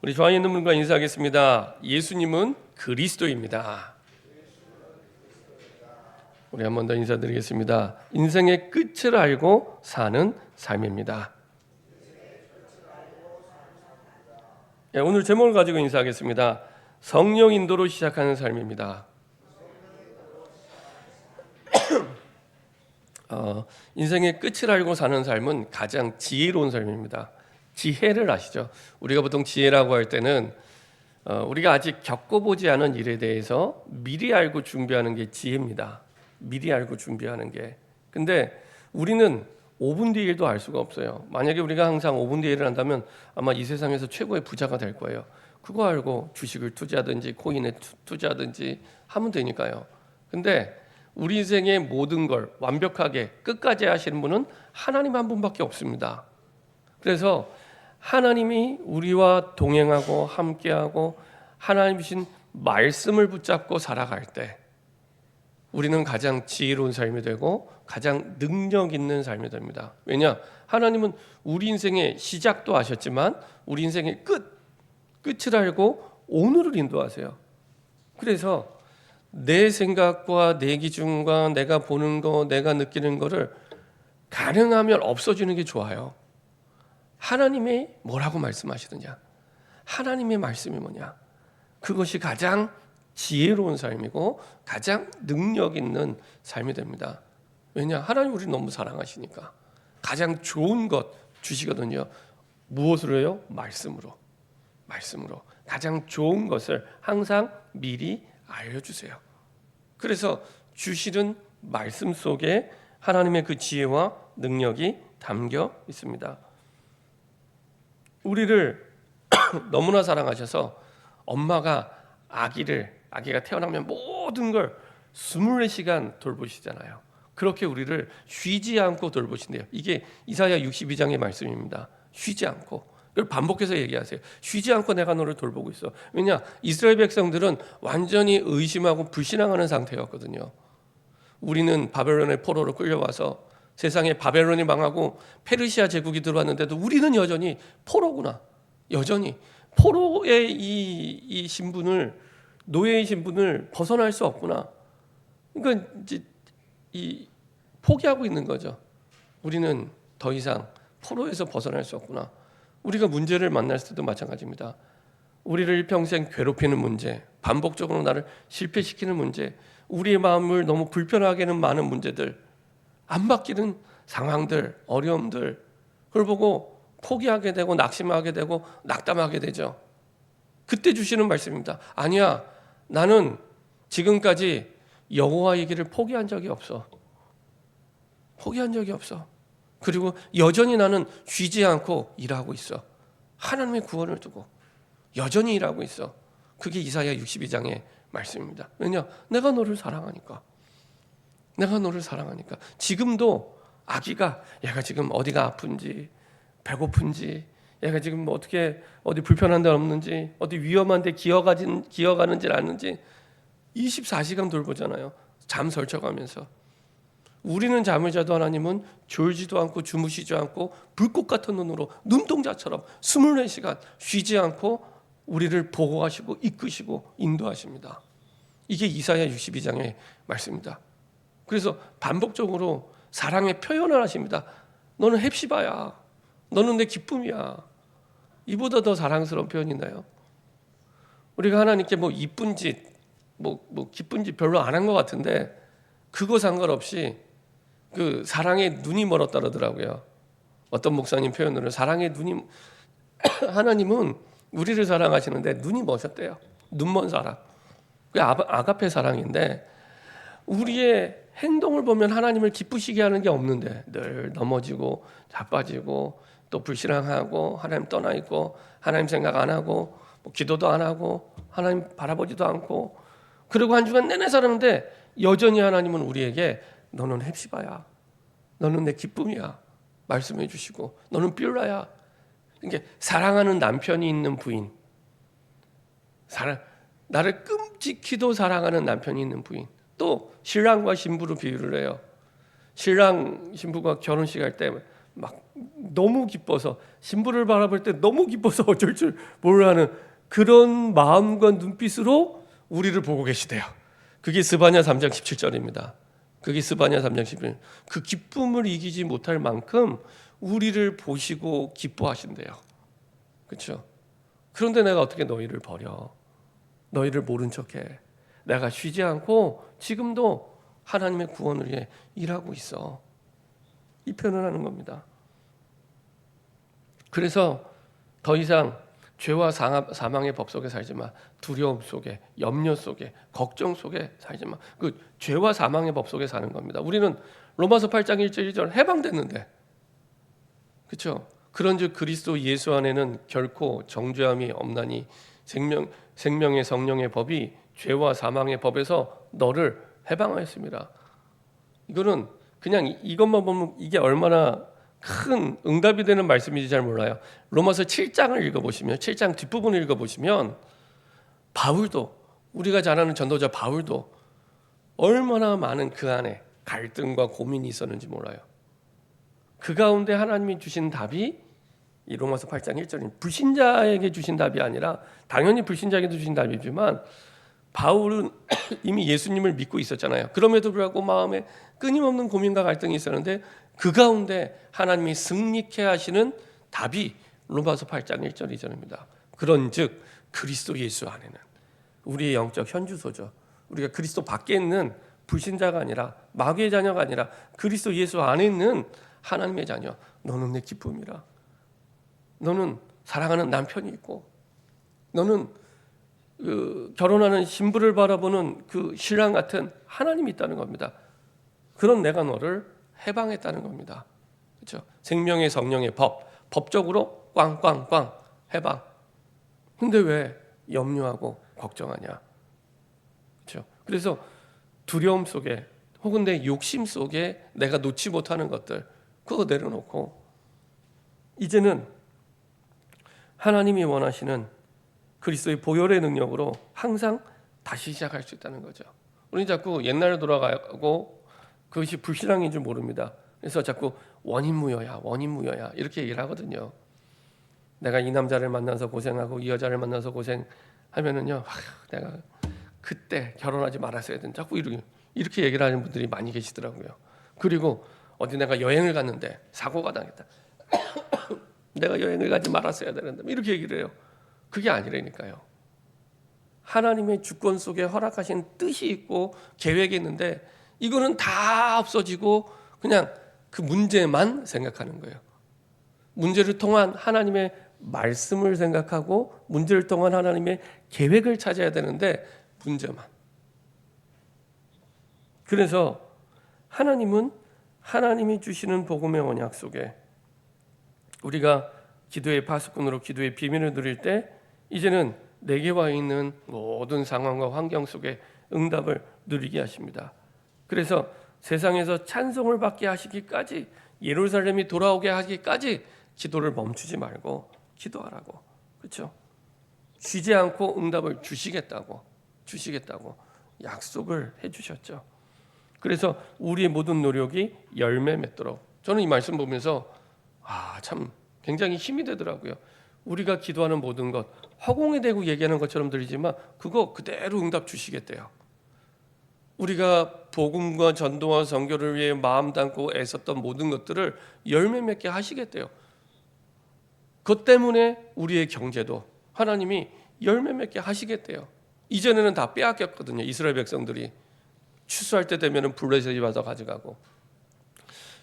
우리 좌에 있는 분과 인사하겠습니다. 예수님은 그리스도입니다. 우리 한 번 더 인사드리겠습니다. 인생의 끝을 알고 사는 삶입니다. 오늘 제목을 가지고 인사하겠습니다. 성령 인도로 시작하는 삶입니다. 인생의 끝을 알고 사는 삶은 가장 지혜로운 삶입니다. 지혜를 아시죠? 우리가 보통 지혜라고 할 때는 우리가 아직 겪어보지 않은 일에 대해서 미리 알고 준비하는 게 지혜입니다. 미리 알고 준비하는 게. 근데 우리는 5분 뒤 일도 알 수가 없어요. 만약에 우리가 항상 5분 뒤 일을 한다면 아마 이 세상에서 최고의 부자가 될 거예요. 그거 알고 주식을 투자하든지 코인에 투자하든지 하면 되니까요. 근데 우리 인생의 모든 걸 완벽하게 끝까지 하시는 분은 하나님 한 분밖에 없습니다. 그래서 하나님이 우리와 동행하고 함께하고 하나님이신 말씀을 붙잡고 살아갈 때 우리는 가장 지혜로운 삶이 되고 가장 능력 있는 삶이 됩니다. 왜냐? 하나님은 우리 인생의 시작도 아셨지만 우리 인생의 끝을 알고 오늘을 인도하세요. 그래서 내 생각과 내 기준과 내가 보는 거, 내가 느끼는 거를 가능하면 없어지는 게 좋아요. 하나님이 뭐라고 말씀하시느냐? 하나님의 말씀이 뭐냐? 그것이 가장 지혜로운 삶이고 가장 능력 있는 삶이 됩니다. 왜냐? 하나님 우리를 너무 사랑하시니까 가장 좋은 것 주시거든요. 무엇으로 해요? 말씀으로. 가장 좋은 것을 항상 미리 알려주세요. 그래서 주시는 말씀 속에 하나님의 그 지혜와 능력이 담겨 있습니다. 우리를 너무나 사랑하셔서 엄마가 아기가 태어나면 모든 걸 24시간 돌보시잖아요. 그렇게 우리를 쉬지 않고 돌보신대요. 이게 이사야 62장의 말씀입니다. 쉬지 않고. 그걸 반복해서 얘기하세요. 쉬지 않고 내가 너를 돌보고 있어. 왜냐? 이스라엘 백성들은 완전히 의심하고 불신앙하는 상태였거든요. 우리는 바벨론의 포로로 끌려와서 세상에 바벨론이 망하고 페르시아 제국이 들어왔는데도 우리는 여전히 포로구나. 여전히 포로의 이 신분을, 노예의 신분을 벗어날 수 없구나. 그러니까 이제 포기하고 있는 거죠. 우리는 더 이상 포로에서 벗어날 수 없구나. 우리가 문제를 만날 때도 마찬가지입니다. 우리를 일평생 괴롭히는 문제, 반복적으로 나를 실패시키는 문제, 우리의 마음을 너무 불편하게 하는 많은 문제들, 안 바뀌는 상황들, 어려움들, 그걸 보고 포기하게 되고 낙심하게 되고 낙담하게 되죠. 그때 주시는 말씀입니다. 아니야, 나는 지금까지 여호와의 길을 포기한 적이 없어. 그리고 여전히 나는 쉬지 않고 일하고 있어. 하나님의 구원을 두고 여전히 일하고 있어. 그게 이사야 62장의 말씀입니다. 왜냐? 내가 너를 사랑하니까. 지금도 아기가 얘가 지금 어디가 아픈지, 배고픈지, 얘가 지금 어디 불편한 데 없는지, 어디 위험한 데 기어가는지 않는지 24시간 돌보잖아요. 잠 설쳐가면서. 우리는 잠을 자도 하나님은 졸지도 않고 주무시지 않고 불꽃 같은 눈으로 눈동자처럼 24시간 쉬지 않고 우리를 보호하시고 이끄시고 인도하십니다. 이게 이사야 62장의 말씀입니다. 그래서 반복적으로 사랑의 표현을 하십니다. 너는 헵시바야. 너는 내 기쁨이야. 이보다 더 사랑스러운 표현이 있나요? 우리가 하나님께 이쁜 짓, 기쁜 짓 별로 안 한 것 같은데 그거 상관없이 그 사랑의 눈이 멀었다 그러더라고요. 어떤 목사님 표현으로 사랑의 눈이 하나님은 우리를 사랑하시는데 눈이 멋있대요. 눈먼 사랑. 그게 아가페 사랑인데 우리의 행동을 보면 하나님을 기쁘시게 하는 게 없는데 늘 넘어지고 자빠지고 또 불신앙하고 하나님 떠나 있고 하나님 생각 안 하고 기도도 안 하고 하나님 바라보지도 않고 그리고 한 주간 내내 살았는데 여전히 하나님은 우리에게 너는 헵시바야. 너는 내 기쁨이야. 말씀해 주시고 너는 뷸라야. 그러니까 사랑하는 남편이 있는 부인, 나를 끔찍히도 사랑하는 남편이 있는 부인, 또 신랑과 신부로 비유를 해요. 신랑 신부가 결혼식 할 때 막 너무 기뻐서 신부를 바라볼 때 너무 기뻐서 어쩔 줄 모르는 그런 마음과 눈빛으로 우리를 보고 계시대요. 그게 스바냐 3장 17절입니다. 그게 스바냐 3장 17절. 그 기쁨을 이기지 못할 만큼 우리를 보시고 기뻐하신대요. 그렇죠? 그런데 내가 어떻게 너희를 버려? 너희를 모른 척해. 내가 쉬지 않고 지금도 하나님의 구원을 위해 일하고 있어. 이 표현을 하는 겁니다. 그래서 더 이상 죄와 사망의 법 속에 살지 마. 두려움 속에, 염려 속에, 걱정 속에 살지 마. 그 죄와 사망의 법 속에 사는 겁니다. 우리는 로마서 8장 1절 2절 해방됐는데, 그렇죠? 그런즉 그리스도 예수 안에는 결코 정죄함이 없나니 생명의 성령의 법이 죄와 사망의 법에서 너를 해방하였습니다. 이거는 그냥 이것만 보면 이게 얼마나 큰 응답이 되는 말씀인지 잘 몰라요. 로마서 7장을 읽어보시면 7장 뒷부분을 읽어보시면 바울도 우리가 잘 아는 전도자 바울도 얼마나 많은 그 안에 갈등과 고민이 있었는지 몰라요. 그 가운데 하나님이 주신 답이 이 로마서 8장 1절인 불신자에게 주신 답이 아니라 당연히 불신자에게도 주신 답이지만 바울은 이미 예수님을 믿고 있었잖아요. 그럼에도 불구하고 마음에 끊임없는 고민과 갈등이 있었는데 그 가운데 하나님이 승리케 하시는 답이 로마서 8장 1절 2절입니다. 그런즉 그리스도 예수 안에는 우리의 영적 현주소죠. 우리가 그리스도 밖에 있는 불신자가 아니라 마귀의 자녀가 아니라 그리스도 예수 안에 있는 하나님의 자녀. 너는 내 기쁨이라. 너는 사랑하는 남편이 있고 너는 결혼하는 신부를 바라보는 그 신랑 같은 하나님이 있다는 겁니다. 그런 내가 너를 해방했다는 겁니다. 그렇죠? 생명의 성령의 법적으로 꽝꽝꽝 해방. 근데 왜 염려하고 걱정하냐? 그렇죠? 그래서 두려움 속에 혹은 내 욕심 속에 내가 놓지 못하는 것들 그거 내려놓고 이제는 하나님이 원하시는 그리스도의 보혈의 능력으로 항상 다시 시작할 수 있다는 거죠. 우리는 자꾸 옛날에 돌아가고 그것이 불신앙인 줄 모릅니다. 그래서 자꾸 원인무효야 이렇게 얘기를 하거든요. 내가 이 남자를 만나서 고생하고 이 여자를 만나서 고생하면은요, 내가 그때 결혼하지 말았어야 된다. 자꾸 이렇게 얘기를 하는 분들이 많이 계시더라고요. 그리고 어디 내가 여행을 갔는데 사고가 당했다. 내가 여행을 가지 말았어야 되는데 이렇게 얘기를 해요. 그게 아니라니까요. 하나님의 주권 속에 허락하신 뜻이 있고 계획이 있는데 이거는 다 없어지고 그냥 그 문제만 생각하는 거예요. 문제를 통한 하나님의 말씀을 생각하고 문제를 통한 하나님의 계획을 찾아야 되는데 문제만. 그래서 하나님은 하나님이 주시는 복음의 언약 속에 우리가 기도의 파수꾼으로 기도의 비밀을 누릴 때 이제는 내게 와 있는 모든 상황과 환경 속에 응답을 누리게 하십니다. 그래서 세상에서 찬송을 받게 하시기까지 예루살렘이 돌아오게 하기까지 기도를 멈추지 말고 기도하라고. 그렇죠? 쉬지 않고 응답을 주시겠다고 약속을 해주셨죠. 그래서 우리의 모든 노력이 열매 맺도록 저는 이 말씀 보면서 참 굉장히 힘이 되더라고요. 우리가 기도하는 모든 것 허공에 대고 얘기하는 것처럼 들리지만 그거 그대로 응답 주시겠대요. 우리가 복음과 전도와 선교를 위해 마음 담고 애썼던 모든 것들을 열매 맺게 하시겠대요. 그것 때문에 우리의 경제도 하나님이 열매 맺게 하시겠대요. 이전에는 다 빼앗겼거든요. 이스라엘 백성들이 추수할 때 되면 블레셋이 와서 가져가고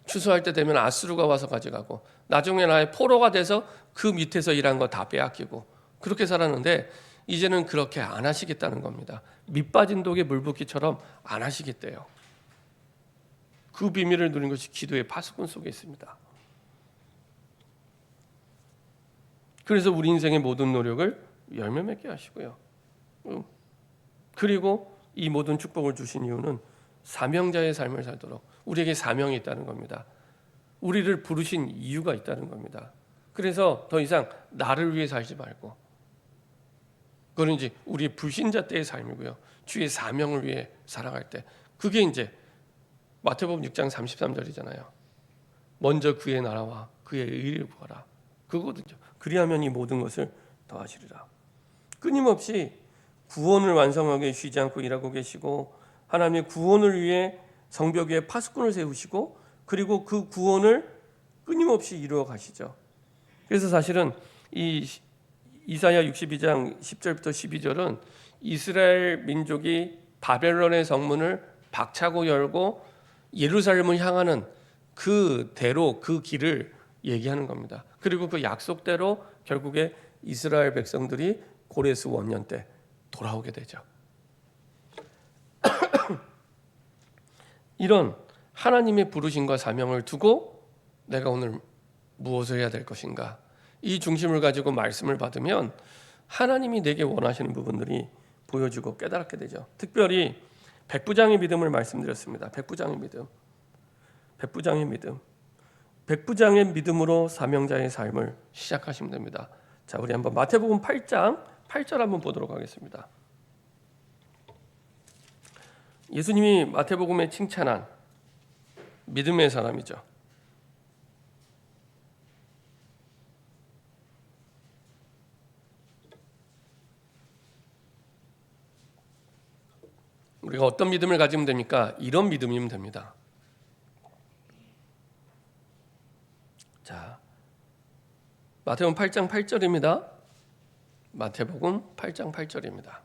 추수할 때 되면 아수르가 와서 가져가고 나중에 나의 포로가 돼서 그 밑에서 일한 거 다 빼앗기고 그렇게 살았는데 이제는 그렇게 안 하시겠다는 겁니다. 밑 빠진 독에 물 붓기처럼 안 하시겠대요. 그 비밀을 누린 것이 기도의 파수꾼 속에 있습니다. 그래서 우리 인생의 모든 노력을 열매 맺게 하시고요. 그리고 이 모든 축복을 주신 이유는 사명자의 삶을 살도록 우리에게 사명이 있다는 겁니다. 우리를 부르신 이유가 있다는 겁니다. 그래서 더 이상 나를 위해 살지 말고 그건 이제 우리 불신자 때의 삶이고요. 주의 사명을 위해 살아갈 때 그게 이제 마태복음 6장 33절이잖아요. 먼저 그의 나라와 그의 의를 구하라. 그거거든요. 그리하면 이 모든 것을 더하시리라. 끊임없이 구원을 완성하게 쉬지 않고 일하고 계시고, 하나님의 구원을 위해 성벽 위에 파수꾼을 세우시고, 그리고 그 구원을 끊임없이 이루어 가시죠. 그래서 사실은 이 이사야 62장 10절부터 12절은 이스라엘 민족이 바벨론의 성문을 박차고 열고 예루살렘을 향하는 그 대로, 그 길을 얘기하는 겁니다. 그리고 그 약속대로 결국에 이스라엘 백성들이 고레스 원년 때 돌아오게 되죠. 이런 하나님의 부르심과 사명을 두고 내가 오늘 무엇을 해야 될 것인가, 이 중심을 가지고 말씀을 받으면 하나님이 내게 원하시는 부분들이 보여지고 깨달게 되죠. 특별히 백부장의 믿음을 말씀드렸습니다. 백부장의 믿음, 백부장의 믿음으로 사명자의 삶을 시작하시면 됩니다. 자, 우리 한번 마태복음 8장 8절 한번 보도록 하겠습니다. 예수님이 마태복음에 칭찬한 믿음의 사람이죠. 우리가 어떤 믿음을 가지면 됩니까? 이런 믿음이면 됩니다. 자, 마태복음 8장 8절입니다. 마태복음 8장 8절입니다.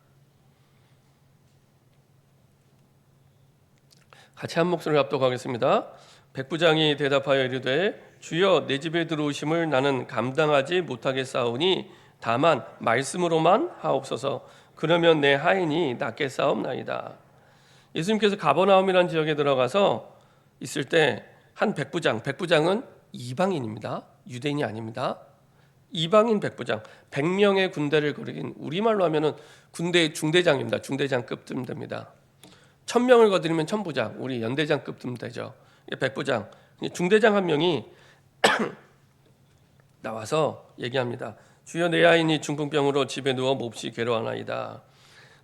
같이 한 목소리를 합독하겠습니다. 백부장이 대답하여 이르되 주여, 내 집에 들어오심을 나는 감당하지 못하겠사오니 다만 말씀으로만 하옵소서. 그러면 내 하인이 낫게 싸움나이다. 예수님께서 가버나움이라는 지역에 들어가서 있을 때 한 백부장은 이방인입니다. 유대인이 아닙니다. 이방인 백부장, 100명의 군대를 거느린, 우리말로 하면은 군대 중대장입니다. 중대장급쯤 됩니다. 1000명을 거느리면 천부장, 우리 연대장급쯤 되죠. 백부장, 중대장 한 명이 나와서 얘기합니다. 주여, 내 아인이 중풍병으로 집에 누워 몹시 괴로워하나이다.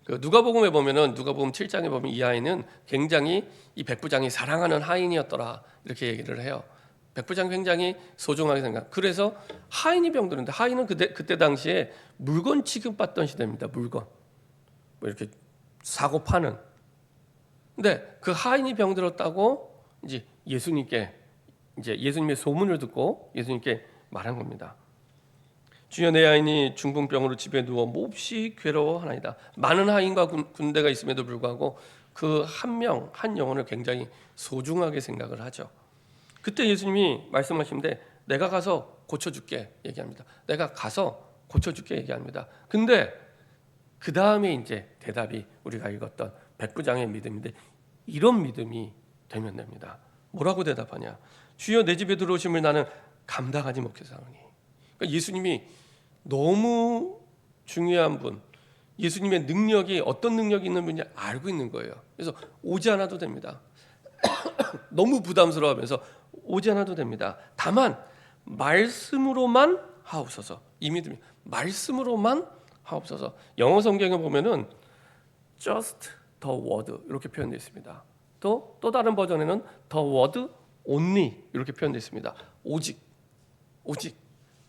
그 누가복음에 보면은, 누가복음 7장에 보면 이 아이는 굉장히 이 백부장이 사랑하는 하인이었더라, 이렇게 얘기를 해요. 백부장 굉장히 소중하게 생각. 그래서 하인이 병드는데, 하인은 그때 당시에 물건 취급받던 시대입니다. 물건, 뭐 이렇게 사고 파는. 근데 그 하인이 병들었다고 이제 예수님의 소문을 듣고 예수님께 말한 겁니다. 주여, 내 아인이 중풍병으로 집에 누워 몹시 괴로워하나이다. 많은 하인과 군대가 있음에도 불구하고 그 한 영혼을 굉장히 소중하게 생각을 하죠. 그때 예수님이 말씀하시는데 내가 가서 고쳐줄게 얘기합니다. 내가 가서 고쳐줄게 얘기합니다. 근데 그 다음에 이제 대답이 우리가 읽었던 백부장의 믿음인데, 이런 믿음이 되면 됩니다. 뭐라고 대답하냐? 주여, 내 집에 들어오심을 나는 감당하지 못하겠사오니. 그러니까 예수님이 너무 중요한 분, 예수님의 능력이 어떤 능력이 있는 분인지 알고 있는 거예요. 그래서 오지 않아도 됩니다. 너무 부담스러워하면서 오지 않아도 됩니다. 다만 말씀으로만 하옵소서. 이 믿음이 말씀으로만 하옵소서. 영어 성경에 보면은 just the word 이렇게 표현되어 있습니다. 또 다른 버전에는 the word only 이렇게 표현되어 있습니다. 오직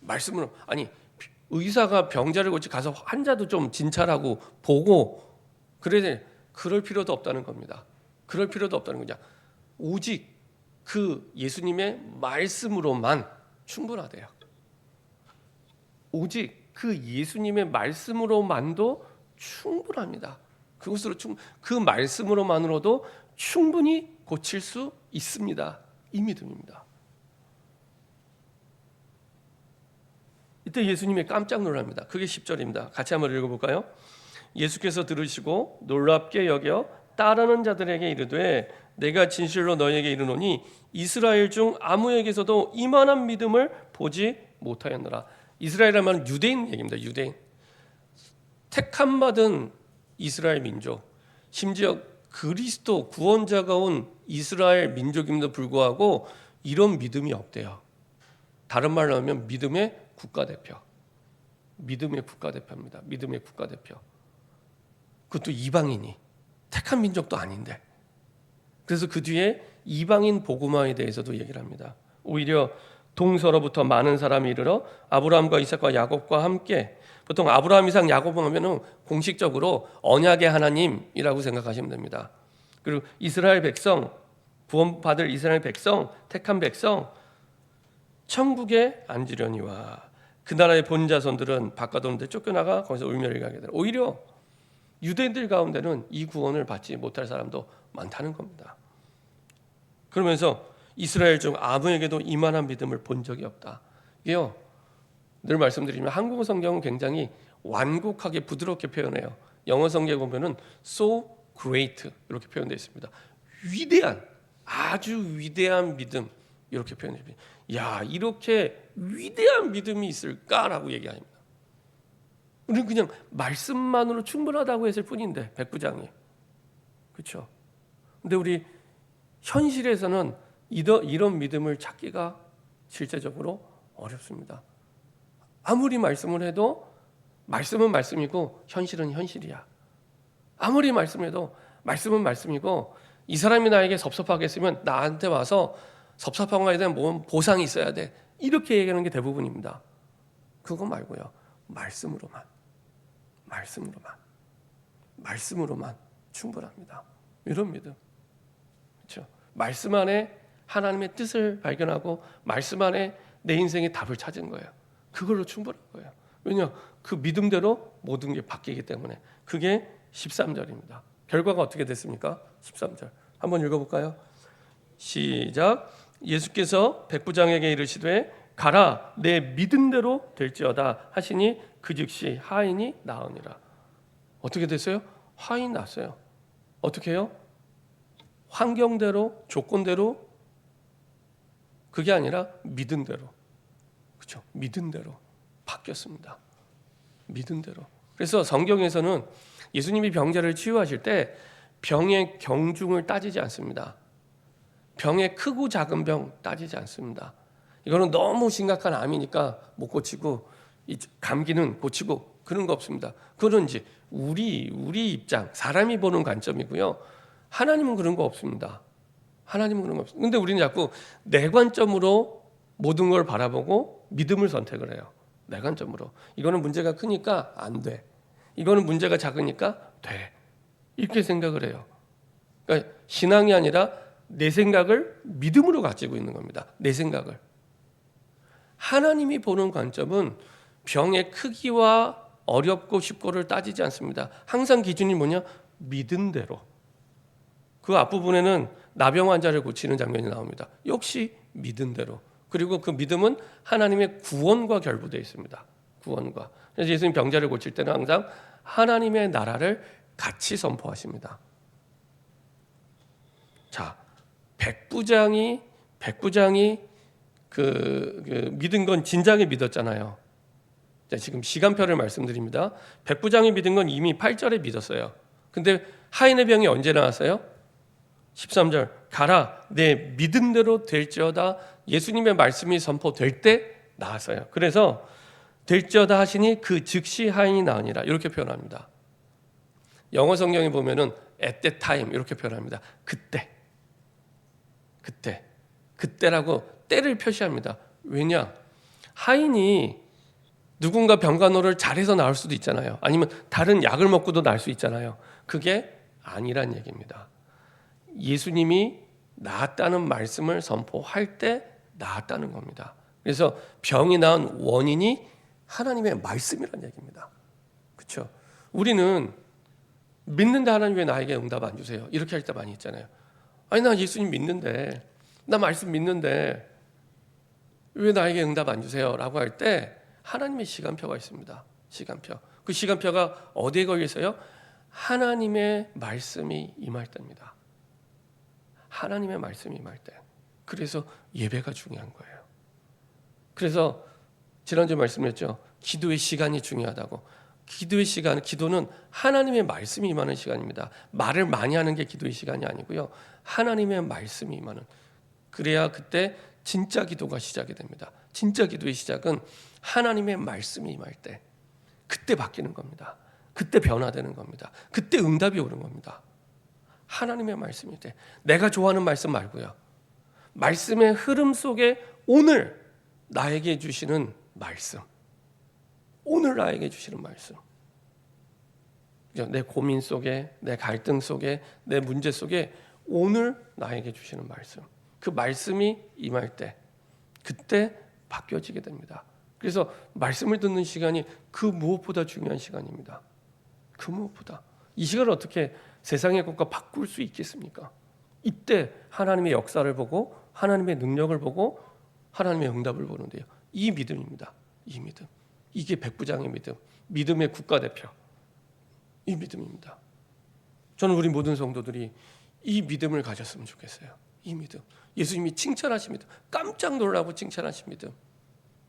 말씀으로. 아니, 의사가 병자를 고치 가서 환자도 좀 진찰하고 보고 그럴 필요도 없다는 겁니다. 그럴 필요도 없다는 거죠. 오직 그 예수님의 말씀으로만 충분하대요. 오직 그 예수님의 말씀으로만도 충분합니다. 그 말씀으로만으로도 충분히 고칠 수 있습니다. 이 믿음입니다. 이때 예수님이 깜짝 놀랍니다. 그게 10절입니다. 같이 한번 읽어볼까요? 예수께서 들으시고 놀랍게 여겨 따르는 자들에게 이르되 내가 진실로 너희에게 이르노니 이스라엘 중 아무에게서도 이만한 믿음을 보지 못하였노라. 이스라엘 하면 유대인 얘기입니다. 유대인, 택함 받은 이스라엘 민족, 심지어 그리스도 구원자가 온 이스라엘 민족임에도 불구하고 이런 믿음이 없대요. 다른 말로 하면 믿음의 국가대표입니다. 믿음의 국가대표. 그것도 이방인이, 택한 민족도 아닌데. 그래서 그 뒤에 이방인 복음화에 대해서도 얘기를 합니다. 오히려 동서로부터 많은 사람이 이르러 아브라함과 이삭과 야곱과 함께, 보통 아브라함, 이삭, 야곱 하면은 공식적으로 언약의 하나님이라고 생각하시면 됩니다. 그리고 이스라엘 백성, 구원받을 이스라엘 백성, 택한 백성, 천국에 앉으려니와, 그 나라의 본 자손들은 바깥오는데 쫓겨나가 거기서 울면을 가게 되라. 오히려 유대인들 가운데는 이 구원을 받지 못할 사람도 많다는 겁니다. 그러면서 이스라엘 중 아무에게도 이만한 믿음을 본 적이 없다. 이게요, 늘 말씀드리면 한국어 성경은 굉장히 완곡하게 부드럽게 표현해요. 영어 성경에 보면은 so great 이렇게 표현되어 있습니다. 위대한, 아주 위대한 믿음 이렇게 표현됩니다. 야, 이렇게 위대한 믿음이 있을까라고 얘기합니다. 우리는 그냥 말씀만으로 충분하다고 했을 뿐인데, 백부장이, 그렇죠? 근데 우리 현실에서는 이런 믿음을 찾기가 실제적으로 어렵습니다. 아무리 말씀을 해도 말씀은 말씀이고 현실은 현실이야. 아무리 말씀해도 말씀은 말씀이고, 이 사람이 나에게 섭섭하게 했으면 나한테 와서 섭섭한 거에 대한 뭔 보상이 있어야 돼, 이렇게 얘기하는 게 대부분입니다. 그거 말고요, 말씀으로만 충분합니다. 이런 믿음, 그렇죠? 말씀 안에 하나님의 뜻을 발견하고 말씀 안에 내 인생의 답을 찾은 거예요. 그걸로 충분한 거예요. 왜냐? 그 믿음대로 모든 게 바뀌기 때문에. 그게 13절입니다. 결과가 어떻게 됐습니까? 13절 한번 읽어볼까요? 시작. 예수께서 백부장에게 이르시되 가라, 내 믿음대로 될지어다 하시니 그 즉시 하인이 나으니라. 어떻게 됐어요? 하인이 났어요. 어떻게 해요? 환경대로, 조건대로, 그게 아니라 믿음대로, 그렇죠? 믿음대로 바뀌었습니다. 믿음대로. 그래서 성경에서는 예수님이 병자를 치유하실 때 병의 경중을 따지지 않습니다. 병의 크고 작은 병 따지지 않습니다. 이거는 너무 심각한 암이니까 못 고치고, 이 감기는 고치고, 그런 거 없습니다. 그건 이제 우리 입장, 사람이 보는 관점이고요. 하나님은 그런 거 없습니다. 하나님은 그런 거 없습니다. 근데 우리는 자꾸 내 관점으로 모든 걸 바라보고 믿음을 선택을 해요. 내 관점으로. 이거는 문제가 크니까 안 돼. 이거는 문제가 작으니까 돼. 이렇게 생각을 해요. 그러니까 신앙이 아니라 내 생각을 믿음으로 가지고 있는 겁니다. 내 생각을. 하나님이 보는 관점은 병의 크기와 어렵고 쉽고를 따지지 않습니다. 항상 기준이 뭐냐? 믿은 대로. 그 앞부분에는 나병 환자를 고치는 장면이 나옵니다. 역시 믿은 대로. 그리고 그 믿음은 하나님의 구원과 결부되어 있습니다. 구원과. 그래서 예수님 병자를 고칠 때는 항상 하나님의 나라를 같이 선포하십니다. 자, 백부장이 그 믿은 건 진작에 믿었잖아요. 자, 지금 시간표를 말씀드립니다. 백부장이 믿은 건 이미 8절에 믿었어요. 근데 하인의 병이 언제 나왔어요? 13절. 가라, 내 믿음대로 될지어다. 예수님의 말씀이 선포될 때 나왔어요. 그래서 될지어다 하시니 그 즉시 하인이 나으니라, 이렇게 표현합니다. 영어 성경에 보면은 at that time 이렇게 표현합니다. 그때라고 때를 표시합니다. 왜냐? 하인이 누군가 병간호를 잘해서 나을 수도 있잖아요. 아니면 다른 약을 먹고도 나을 수 있잖아요. 그게 아니란 얘기입니다. 예수님이 나았다는 말씀을 선포할 때 나았다는 겁니다. 그래서 병이 나은 원인이 하나님의 말씀이란 얘기입니다. 그렇죠? 우리는 믿는데 하나님 왜 나에게 응답 안 주세요? 이렇게 할 때 많이 있잖아요. 아니, 나 예수님 믿는데, 나 말씀 믿는데 왜 나에게 응답 안 주세요? 라고 할 때 하나님의 시간표가 있습니다. 시간표. 그 시간표가 어디에 걸려 있어요? 하나님의 말씀이 임할 때입니다. 하나님의 말씀이 임할 때. 그래서 예배가 중요한 거예요. 그래서 지난주에 말씀드렸죠. 기도의 시간이 중요하다고. 기도의 시간, 기도는 하나님의 말씀이 임하는 시간입니다. 말을 많이 하는 게 기도의 시간이 아니고요. 하나님의 말씀이 임하는. 그래야 그때 진짜 기도가 시작이 됩니다. 진짜 기도의 시작은 하나님의 말씀이 임할 때. 그때 바뀌는 겁니다. 그때 변화되는 겁니다. 그때 응답이 오는 겁니다. 하나님의 말씀일 때. 내가 좋아하는 말씀 말고요. 말씀의 흐름 속에 오늘 나에게 주시는 말씀, 오늘 나에게 주시는 말씀, 내 고민 속에, 내 갈등 속에, 내 문제 속에 오늘 나에게 주시는 말씀, 그 말씀이 임할 때 그때 바뀌어지게 됩니다. 그래서 말씀을 듣는 시간이 그 무엇보다 중요한 시간입니다. 그 무엇보다. 이 시간을 어떻게 세상의 것과 바꿀 수 있겠습니까? 이때 하나님의 역사를 보고 하나님의 능력을 보고 하나님의 응답을 보는데요. 이 믿음입니다. 이 믿음. 이게 백부장의 믿음, 믿음의 국가대표. 이 믿음입니다. 저는 우리 모든 성도들이 이 믿음을 가졌으면 좋겠어요. 이 믿음. 예수님이 칭찬하신 믿음, 깜짝 놀라고 칭찬하신 믿음.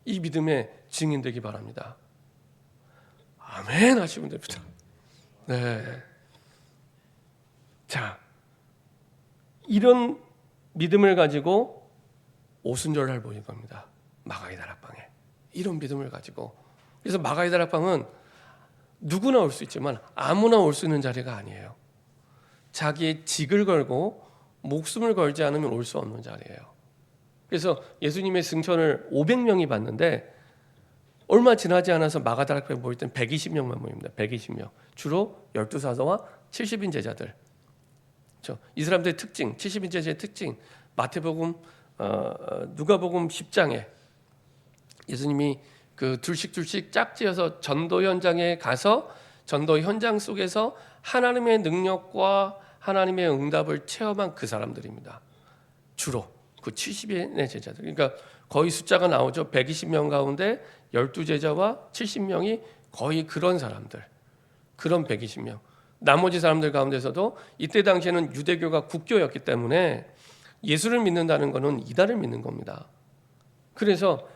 이 믿음의 증인 되기 바랍니다. 아멘 하시면 됩니다. 네. 자, 이런 믿음을 가지고 오순절날 모인 겁니다. 마가의 다락방에. 이런 믿음을 가지고. 그래서 마가의 다락방은 누구나 올 수 있지만 아무나 올 수 있는 자리가 아니에요. 자기의 직을 걸고 목숨을 걸지 않으면 올 수 없는 자리예요. 그래서 예수님의 승천을 500명이 봤는데 얼마 지나지 않아서 마가다락방에 모일 땐 120명만 모입니다. 120명. 주로 12사도와 70인 제자들. 그렇죠? 이 사람들의 특징, 70인 제자의 특징. 마태복음, 누가복음 10장에 예수님이 그 둘씩 짝지어서 전도 현장에 가서 전도 현장 속에서 하나님의 능력과 하나님의 응답을 체험한 그 사람들입니다. 주로 그 70인의 제자들. 그러니까 거의 숫자가 나오죠. 120명 가운데 12제자와 70명이 거의 그런 사람들. 그런 120명. 나머지 사람들 가운데서도 이때 당시에는 유대교가 국교였기 때문에 예수를 믿는다는 것은 이단을 믿는 겁니다. 그래서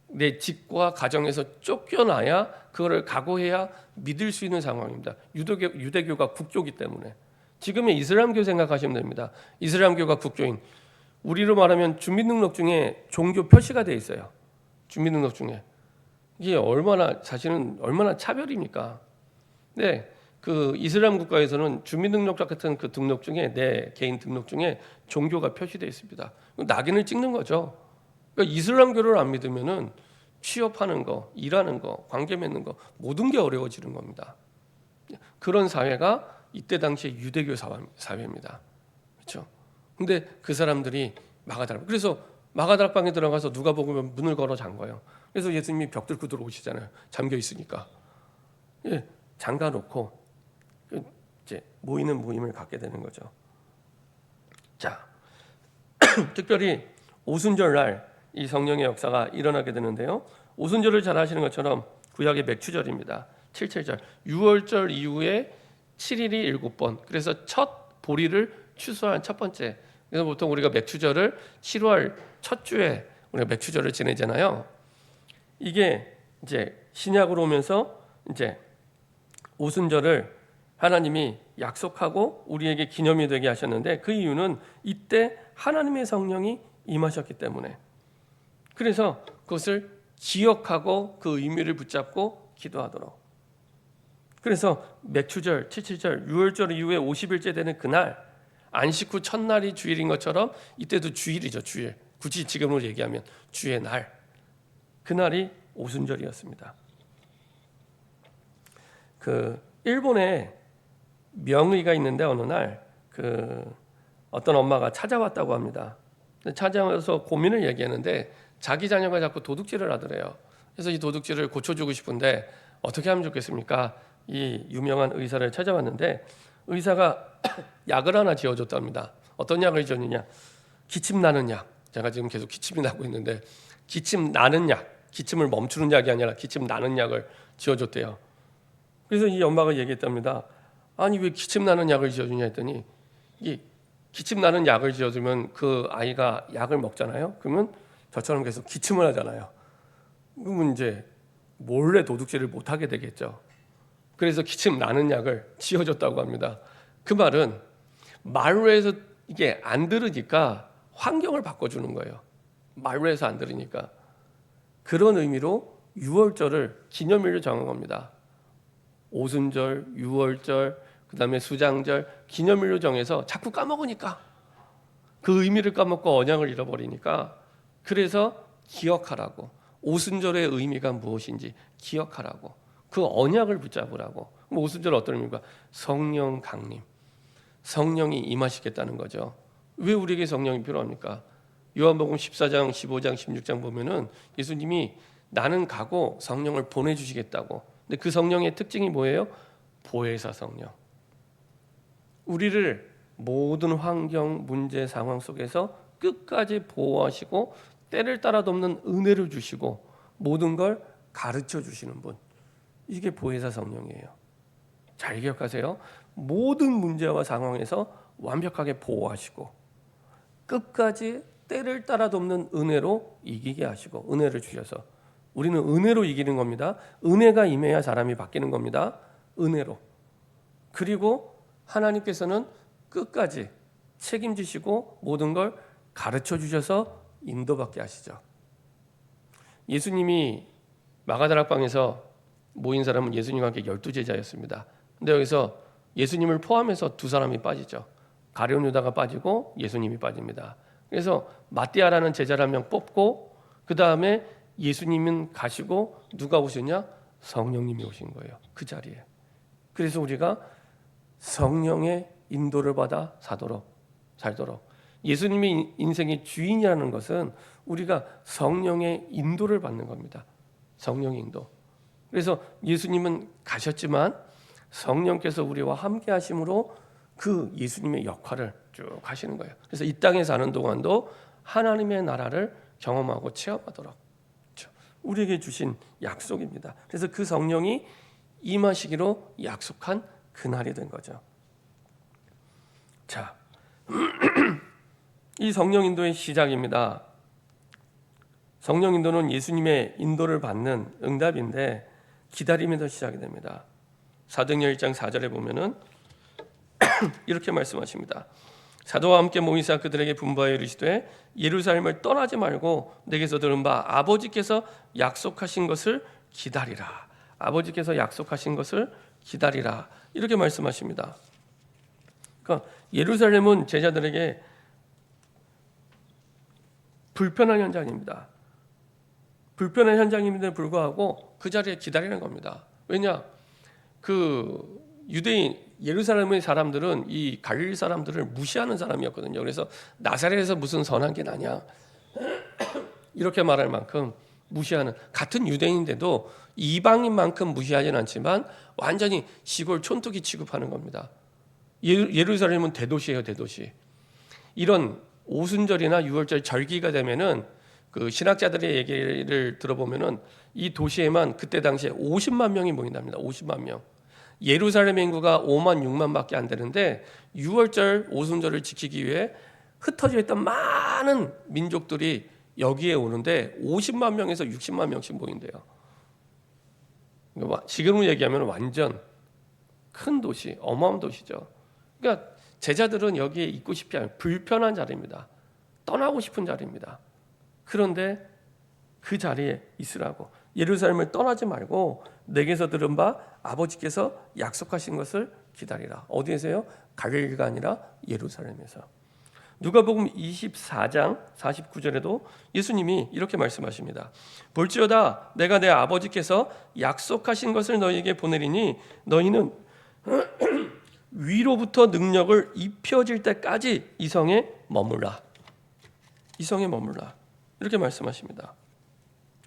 내 집과 가정에서 쫓겨나야 그거를 각오해야 믿을 수 있는 상황입니다. 유대교가 국교이기 때문에. 지금의 이슬람교 생각하시면 됩니다. 이슬람교가 국교인. 우리로 말하면 주민등록 중에 종교 표시가 돼 있어요. 주민등록 중에. 이게 사실은 얼마나 차별입니까? 네, 그 이슬람 국가에서는 주민등록 같은 그 등록 중에 내 개인 등록 중에 종교가 표시되어 있습니다. 낙인을 찍는 거죠. 그러니까 이슬람교를 안 믿으면은 취업하는 거, 일하는 거, 관계 맺는 거 모든 게 어려워지는 겁니다. 그런 사회가 이때 당시에 유대교 사회입니다. 그렇죠? 근데 그 사람들이 마가다락방. 그래서 마가다락방에 들어가서 누가 보면 문을 걸어 잠궈요. 그래서 예수님이 벽 뚫고 들어오시잖아요. 잠겨 있으니까. 예, 잠가 놓고 이제 모임을 갖게 되는 거죠. 자, 특별히 오순절 날 이 성령의 역사가 일어나게 되는데요. 오순절을 잘 아시는 것처럼 구약의 맥추절입니다. 7.7절. 6월절 이후에 7일이 7번. 그래서 첫 보리를 추수한 첫 번째. 그래서 보통 우리가 맥추절을 7월 첫 주에 우리가 맥추절을 지내잖아요. 이게 이제 신약으로 오면서 이제 오순절을 하나님이 약속하고 우리에게 기념이 되게 하셨는데 그 이유는 이때 하나님의 성령이 임하셨기 때문에. 그래서 그것을 기억하고 그 의미를 붙잡고 기도하도록. 그래서 맥추절, 7.7절, 6월절 이후에 50일째 되는 그날 안식 후 첫날이 주일인 것처럼 이때도 주일이죠. 주일. 굳이 지금으로 얘기하면 주의 날. 그날이 오순절이었습니다. 그 일본에 명의가 있는데 어느 날 그 어떤 엄마가 찾아왔다고 합니다. 찾아와서 고민을 얘기하는데 자기 자녀가 자꾸 도둑질을 하더래요. 그래서 이 도둑질을 고쳐주고 싶은데 어떻게 하면 좋겠습니까? 이 유명한 의사를 찾아왔는데 의사가 약을 하나 지어줬답니다. 어떤 약을 지었느냐? 기침 나는 약. 제가 지금 계속 기침이 나고 있는데 기침 나는 약. 기침을 멈추는 약이 아니라 기침 나는 약을 지어줬대요. 그래서 이 엄마가 얘기했답니다. 아니 왜 기침 나는 약을 지어주냐 했더니 이 기침 나는 약을 지어주면 그 아이가 약을 먹잖아요. 그러면 저처럼 계속 기침을 하잖아요. 그러면 이제 몰래 도둑질을 못하게 되겠죠. 그래서 기침 나는 약을 지어줬다고 합니다. 그 말은 말로 해서 이게 안 들으니까 환경을 바꿔주는 거예요. 말로 해서 안 들으니까. 그런 의미로 6월절을 기념일로 정한 겁니다. 오순절, 6월절, 그 다음에 수장절 기념일로 정해서 자꾸 까먹으니까 그 의미를 까먹고 언약을 잃어버리니까 그래서 기억하라고. 오순절의 의미가 무엇인지 기억하라고. 그 언약을 붙잡으라고. 오순절 어떤 의미입니까? 성령 강림. 성령이 임하시겠다는 거죠. 왜 우리에게 성령이 필요합니까? 요한복음 14장, 15장, 16장 보면은 예수님이 나는 가고 성령을 보내주시겠다고. 근데 그 성령의 특징이 뭐예요? 보혜사 성령. 우리를 모든 환경, 문제, 상황 속에서 끝까지 보호하시고 때를 따라 돕는 은혜를 주시고 모든 걸 가르쳐 주시는 분. 이게 보혜사 성령이에요. 잘 기억하세요. 모든 문제와 상황에서 완벽하게 보호하시고 끝까지 때를 따라 돕는 은혜로 이기게 하시고 은혜를 주셔서 우리는 은혜로 이기는 겁니다. 은혜가 임해야 사람이 바뀌는 겁니다. 은혜로. 그리고 하나님께서는 끝까지 책임지시고 모든 걸 가르쳐 주셔서 인도받게 하시죠. 예수님이 마가다락방에서 모인 사람은 예수님과 함께 12제자였습니다. 근데 여기서 예수님을 포함해서 두 사람이 빠지죠. 가룟 유다가 빠지고 예수님이 빠집니다. 그래서 마띠아라는 제자를 한 명 뽑고 그 다음에 예수님은 가시고 누가 오셨냐? 성령님이 오신 거예요. 그 자리에. 그래서 우리가 성령의 인도를 받아 살도록 예수님이 인생의 주인이라는 것은 우리가 성령의 인도를 받는 겁니다. 성령의 인도. 그래서 예수님은 가셨지만 성령께서 우리와 함께 하심으로 그 예수님의 역할을 쭉 하시는 거예요. 그래서 이 땅에 사는 동안도 하나님의 나라를 경험하고 체험하도록 우리에게 주신 약속입니다. 그래서 그 성령이 임하시기로 약속한 그날이 된 거죠. 자, 이 성령 인도의 시작입니다. 성령 인도는 예수님의 인도를 받는 응답인데 기다림에서 시작이 됩니다. 사도행전 1장 4절에 보면은 이렇게 말씀하십니다. 사도와 함께 모이사 그들에게 분부하여 이르시되 예루살렘을 떠나지 말고 내게서 들은 바 아버지께서 약속하신 것을 기다리라. 아버지께서 약속하신 것을 기다리라. 이렇게 말씀하십니다. 그러니까 예루살렘은 제자들에게 불편한 현장입니다. 불편한 현장임에도 불구하고 그 자리에 기다리는 겁니다. 왜냐? 그 유대인 예루살렘의 사람들은 이 갈릴리 사람들을 무시하는 사람이었거든요. 그래서 나사렛에서 무슨 선한 게 나냐 이렇게 말할 만큼 무시하는, 같은 유대인인데도 이방인만큼 무시하진 않지만 완전히 시골 촌뜨기 취급하는 겁니다. 예루살렘은 대도시예요, 대도시. 이런 오순절이나 유월절 절기가 되면은 그 신학자들의 얘기를 들어보면은 이 도시에만 그때 당시에 50만 명이 모인답니다. 50만 명. 예루살렘 인구가 5만 6만밖에 안 되는데 유월절 오순절을 지키기 위해 흩어져 있던 많은 민족들이 여기에 오는데 50만 명에서 60만 명씩 모인대요. 지금으로 얘기하면 완전 큰 도시, 어마어마한 도시죠. 그러니까 제자들은 여기에 있고 싶지 않아요. 불편한 자리입니다. 떠나고 싶은 자리입니다. 그런데 그 자리에 있으라고. 예루살렘을 떠나지 말고 내게서 들은 바 아버지께서 약속하신 것을 기다리라. 어디에서요? 갈릴리가 아니라 예루살렘에서. 누가복음 24장 49절에도 예수님이 이렇게 말씀하십니다. 볼지어다 내가 내 아버지께서 약속하신 것을 너희에게 보내리니 너희는 위로부터 능력을 입혀질 때까지 이 성에 머물라. 이 성에 머물라. 이렇게 말씀하십니다.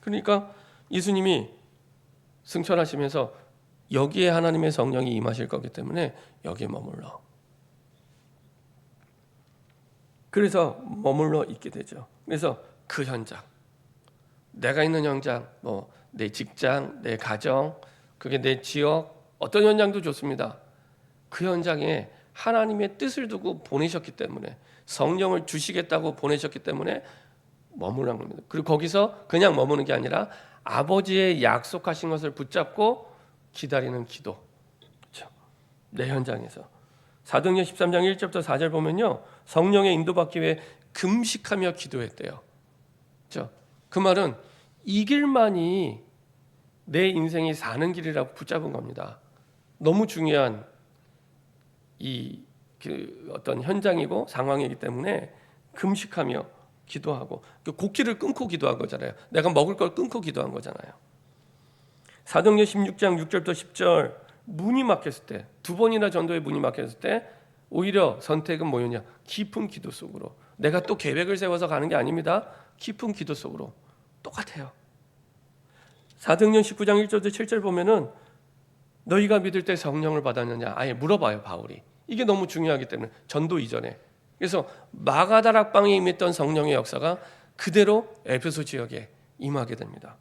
그러니까 예수님이 승천하시면서 여기에 하나님의 성령이 임하실 거기 때문에 여기에 머물러. 그래서 머물러 있게 되죠. 그래서 그 현장, 내가 있는 현장, 뭐 내 직장, 내 가정, 그게 내 지역, 어떤 현장도 좋습니다. 그 현장에 하나님의 뜻을 두고 보내셨기 때문에, 성령을 주시겠다고 보내셨기 때문에 머무는 겁니다. 그리고 거기서 그냥 머무는 게 아니라 아버지의 약속하신 것을 붙잡고 기다리는 기도. 그렇죠? 내 현장에서. 사도행전 13장 1절부터 4절 보면요, 성령의 인도받기 위해 금식하며 기도했대요. 그렇죠? 그 말은 이 길만이 내 인생이 사는 길이라고 붙잡은 겁니다. 너무 중요한 그 어떤 현장이고 상황이기 때문에 금식하며 기도하고 곡기를 끊고 기도한 거잖아요. 내가 먹을 걸 끊고 기도한 거잖아요. 사도행전 16장 6절부터 10절 문이 막혔을 때, 두 번이나 전도에 문이 막혔을 때 오히려 선택은 뭐였냐? 깊은 기도 속으로. 내가 또 계획을 세워서 가는 게 아닙니다. 깊은 기도 속으로. 똑같아요. 사도행전 19장 1절부터 7절 보면은 너희가 믿을 때 성령을 받았느냐? 아예 물어봐요, 바울이. 이게 너무 중요하기 때문에 전도 이전에. 그래서 마가다락방에 임했던 성령의 역사가 그대로 에베소 지역에 임하게 됩니다.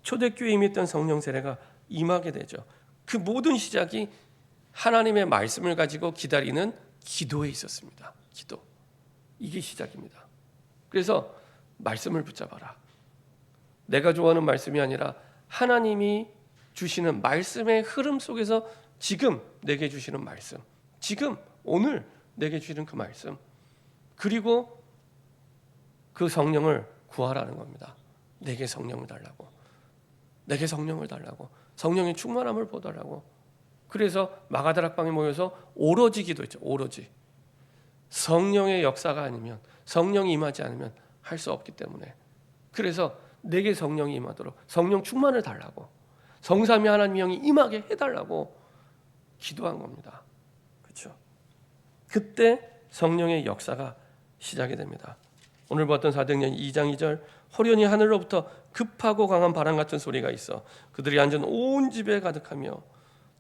초대교회에 임했던 성령 세례가 임하게 되죠. 그 모든 시작이 하나님의 말씀을 가지고 기다리는 기도에 있었습니다. 기도. 이게 시작입니다. 그래서 말씀을 붙잡아라. 내가 좋아하는 말씀이 아니라 하나님이 주시는 말씀의 흐름 속에서 지금 내게 주시는 말씀, 지금 오늘 내게 주시는 그 말씀, 그리고 그 성령을 구하라는 겁니다. 내게 성령을 달라고, 내게 성령을 달라고, 성령의 충만함을 보달라고. 그래서 마가다락방에 모여서 오로지 기도했죠. 오로지. 성령의 역사가 아니면, 성령이 임하지 않으면 할 수 없기 때문에. 그래서 내게 성령이 임하도록 성령 충만을 달라고, 성삼위 하나님 영이 임하게 해달라고 기도한 겁니다. 그렇죠? 그때 성령의 역사가 시작이 됩니다. 오늘 봤던 사도행전 2장 2절 호련히 하늘로부터 급하고 강한 바람 같은 소리가 있어 그들이 앉은 온 집에 가득하며,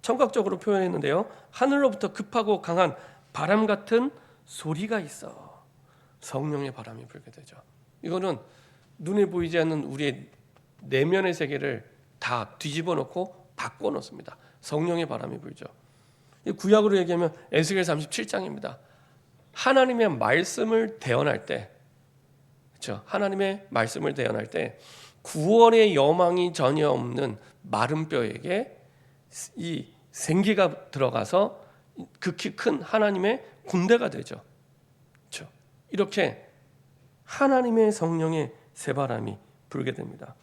청각적으로 표현했는데요, 하늘로부터 급하고 강한 바람 같은 소리가 있어. 성령의 바람이 불게 되죠. 이거는 눈에 보이지 않는 우리의 내면의 세계를 다 뒤집어 놓고 바꿔 놓습니다. 성령의 바람이 불죠. 구약으로 얘기하면 에스겔 37장입니다. 하나님의 말씀을 대언할 때, 그렇죠? 하나님의 말씀을 대언할 때 구원의 여망이 전혀 없는 마른 뼈에게 이 생기가 들어가서 극히 큰 하나님의 군대가 되죠. 그렇죠? 이렇게 하나님의 성령의 새바람이 불게 됩니다.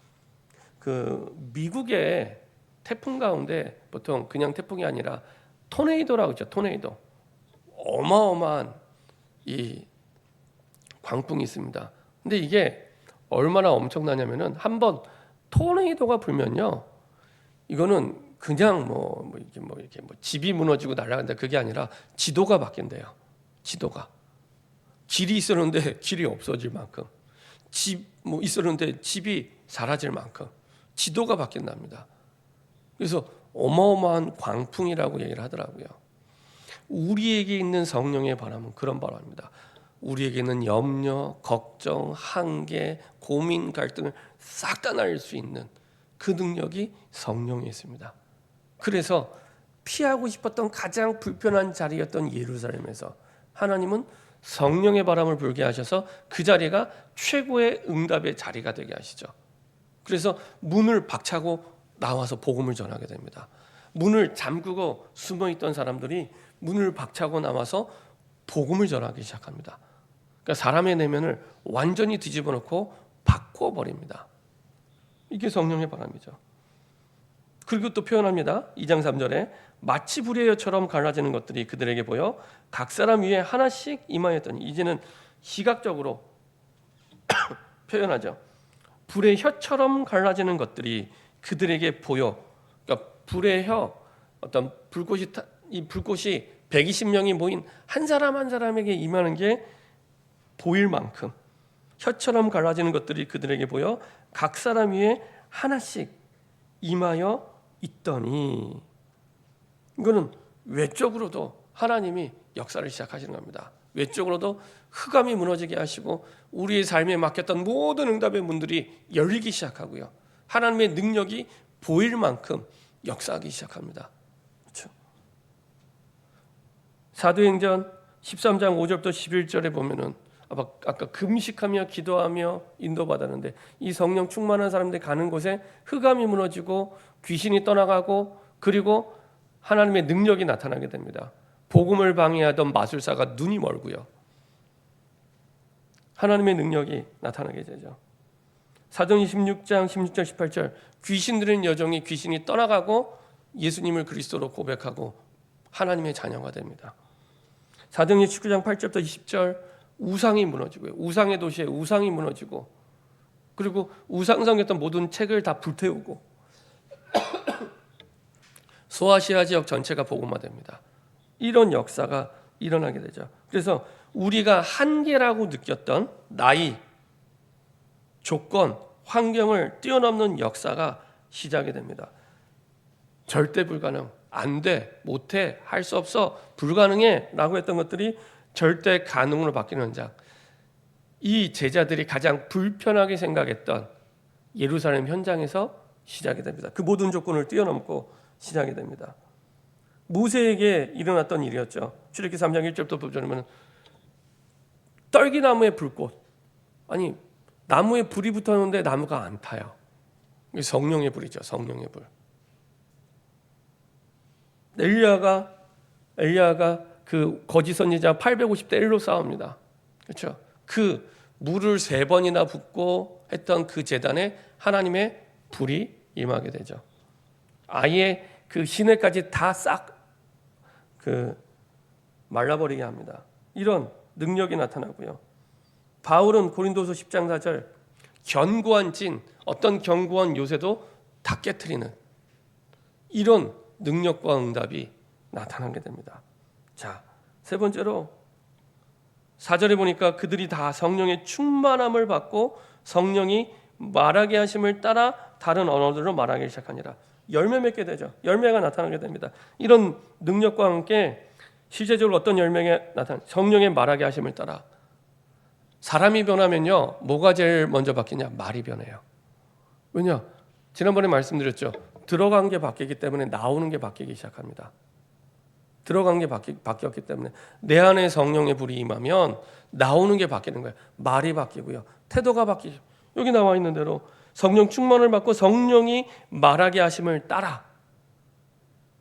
그 미국의 태풍 가운데 보통 그냥 태풍이 아니라 토네이도라고 있죠. 토네이도. 어마어마한 이 광풍이 있습니다. 근데 이게 얼마나 엄청나냐면은 한번 토네이도가 불면요, 이거는 그냥 이렇게 집이 무너지고 날아간다, 그게 아니라 지도가 바뀐대요. 지도가. 길이 있었는데 길이 없어질 만큼, 집 있었는데 집이 사라질 만큼 지도가 바뀐답니다. 그래서 어마어마한 광풍이라고 얘기를 하더라고요. 우리에게 있는 성령의 바람은 그런 바람입니다. 우리에게 있는 염려, 걱정, 한계, 고민, 갈등을 싹 다 날릴 수 있는 그 능력이 성령에 있습니다. 그래서 피하고 싶었던 가장 불편한 자리였던 예루살렘에서 하나님은 성령의 바람을 불게 하셔서 그 자리가 최고의 응답의 자리가 되게 하시죠. 그래서 문을 박차고 나와서 복음을 전하게 됩니다. 문을 잠그고 숨어있던 사람들이 문을 박차고 나와서 복음을 전하기 시작합니다. 그러니까 사람의 내면을 완전히 뒤집어 놓고 바꿔버립니다. 이게 성령의 바람이죠. 그리고 또 표현합니다. 2장 3절에 마치 불의 혀처럼 갈라지는 것들이 그들에게 보여 각 사람 위에 하나씩 임하였더니, 이제는 시각적으로 표현하죠. 불의 혀처럼 갈라지는 것들이 그들에게 보여. 그러니까 불의 혀, 어떤 이 불꽃이 120명이 모인 한 사람 한 사람에게 임하는 게 보일 만큼 혀처럼 갈라지는 것들이 그들에게 보여 각 사람 위에 하나씩 임하여 있더니, 이거는 외적으로도 하나님이 역사를 시작하시는 겁니다. 외적으로도 흑암이 무너지게 하시고 우리의 삶에 막혔던 모든 응답의 문들이 열리기 시작하고요, 하나님의 능력이 보일 만큼 역사하기 시작합니다. 그렇죠? 사도행전 13장 5절부터 11절에 보면은 아까 금식하며 기도하며 인도받았는데, 이 성령 충만한 사람들이 가는 곳에 흑암이 무너지고 귀신이 떠나가고, 그리고 하나님의 능력이 나타나게 됩니다. 복음을 방해하던 마술사가 눈이 멀고요, 하나님의 능력이 나타나게 되죠. 사도행전 16장 16절 18절 귀신 들린 여종이 귀신이 떠나가고 예수님을 그리스도로 고백하고 하나님의 자녀가 됩니다. 사도행전 19장 8절부터 20절 우상이 무너지고요. 우상의 도시에 우상이 무너지고, 그리고 우상성했던 모든 책을 다 불태우고 소아시아 지역 전체가 복음화됩니다. 이런 역사가 일어나게 되죠. 그래서 우리가 한계라고 느꼈던 나이, 조건, 환경을 뛰어넘는 역사가 시작이 됩니다. 절대 불가능, 안 돼, 못해, 할 수 없어, 불가능해 라고 했던 것들이 절대 가능으로 바뀌는 현장. 이 제자들이 가장 불편하게 생각했던 예루살렘 현장에서 시작이 됩니다. 그 모든 조건을 뛰어넘고 시작이 됩니다. 모세에게 일어났던 일이었죠. 출애굽기 3장 1절부터 보면 떨기나무에 불꽃, 아니 나무에 불이 붙었는데 나무가 안 타요. 성령의 불이죠. 성령의 불. 엘리야가 그 거짓 선지자 850대 1로 싸웁니다. 그렇죠? 그 물을 3번이나 붓고 했던 그 제단에 하나님의 불이 임하게 되죠. 아예 그 시내까지 다 싹 말라버리게 합니다. 이런 능력이 나타나고요. 바울은 고린도서 10장 4절 견고한 진, 어떤 견고한 요새도 다 깨트리는 이런 능력과 응답이 나타나게 됩니다. 자, 세 번째로 4절에 보니까 그들이 다 성령의 충만함을 받고 성령이 말하게 하심을 따라 다른 언어들로 말하기 시작하니라. 열매 맺게 되죠. 열매가 나타나게 됩니다. 이런 능력과 함께 실제적으로 어떤 열매가 나타나? 성령의 말하게 하심을 따라. 사람이 변하면요, 뭐가 제일 먼저 바뀌냐? 말이 변해요. 왜냐? 지난번에 말씀드렸죠. 들어간 게 바뀌기 때문에 나오는 게 바뀌기 시작합니다. 들어간 게 바뀌었기 때문에 내 안에 성령의 불이 임하면 나오는 게 바뀌는 거예요. 말이 바뀌고요. 태도가 바뀌죠. 여기 나와 있는 대로 성령 충만을 받고 성령이 말하게 하심을 따라.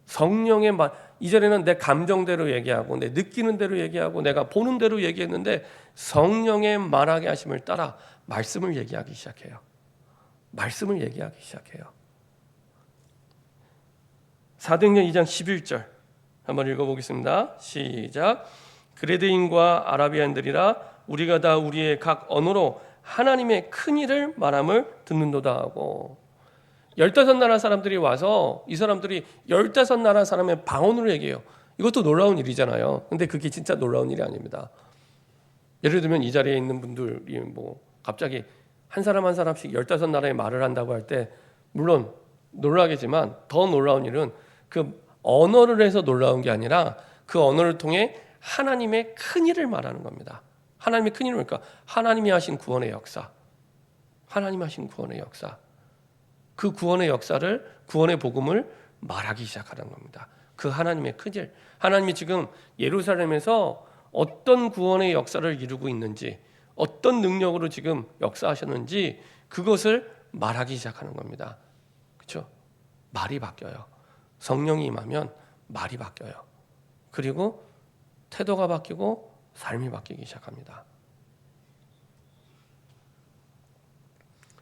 성령의 말, 이전에는 내 감정대로 얘기하고 내 느끼는 대로 얘기하고 내가 보는 대로 얘기했는데 성령의 말하게 하심을 따라 말씀을 얘기하기 시작해요. 말씀을 얘기하기 시작해요. 사도행전 2장 11절 한번 읽어보겠습니다. 시작. 그레드인과 아라비안들이라 우리가 다 우리의 각 언어로 하나님의 큰 일을 말함을 듣는도다 하고 15나라 사람들이 와서 이 사람들이 15나라 사람의 방언으로 얘기해요. 이것도 놀라운 일이잖아요. 근데 그게 진짜 놀라운 일이 아닙니다. 예를 들면 이 자리에 있는 분들이 뭐 갑자기 한 사람 한 사람씩 15나라의 말을 한다고 할 때 물론 놀라겠지만 더 놀라운 일은 그 언어를 해서 놀라운 게 아니라 그 언어를 통해 하나님의 큰 일을 말하는 겁니다. 하나님의 큰 일은 뭘까? 하나님이 하신 구원의 역사. 하나님이 하신 구원의 역사. 그 구원의 역사를, 구원의 복음을 말하기 시작하는 겁니다. 그 하나님의 큰 일. 하나님이 지금 예루살렘에서 어떤 구원의 역사를 이루고 있는지, 어떤 능력으로 지금 역사하셨는지 그것을 말하기 시작하는 겁니다. 그렇죠? 말이 바뀌어요. 성령이 임하면 말이 바뀌어요. 그리고 태도가 바뀌고 삶이 바뀌기 시작합니다.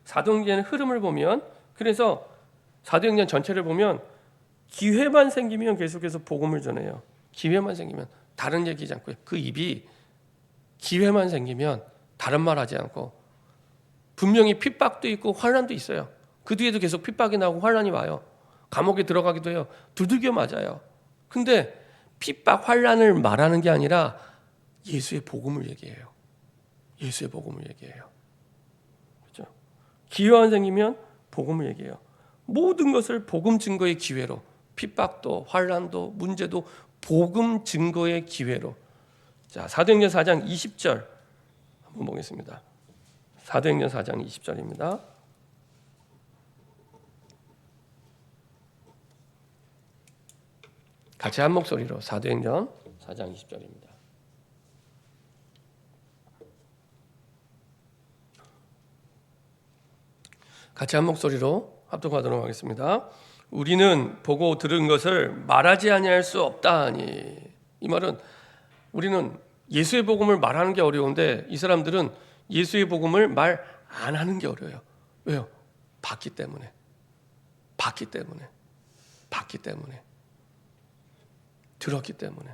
사도행전의 흐름을 보면, 그래서 사도행전 전체를 보면 기회만 생기면 계속해서 복음을 전해요. 기회만 생기면 다른 얘기하지 않고 그 입이 기회만 생기면 다른 말 하지 않고 분명히 핍박도 있고 환난도 있어요. 그 뒤에도 계속 핍박이 나고 환난이 와요. 감옥에 들어가기도 해요. 두들겨 맞아요. 근데 핍박 환난을 말하는 게 아니라 예수의 복음을 얘기해요. 예수의 복음을 얘기해요. 그렇죠? 기회만 생기면 복음을 얘기해요. 모든 것을 복음 증거의 기회로, 핍박도 환난도 문제도 복음 증거의 기회로. 자, 사도행전 4장 20절 한번 보겠습니다. 사도행전 4장 20절입니다. 같이 한 목소리로 사도행전 4장 20절입니다. 같이 한 목소리로 합독하도록 하겠습니다. 우리는 보고 들은 것을 말하지 아니할 수 없다 하니. 이 말은 우리는 예수의 복음을 말하는 게 어려운데 이 사람들은 예수의 복음을 말 안 하는 게 어려워요. 왜요? 봤기 때문에. 봤기 때문에. 봤기 때문에. 들었기 때문에.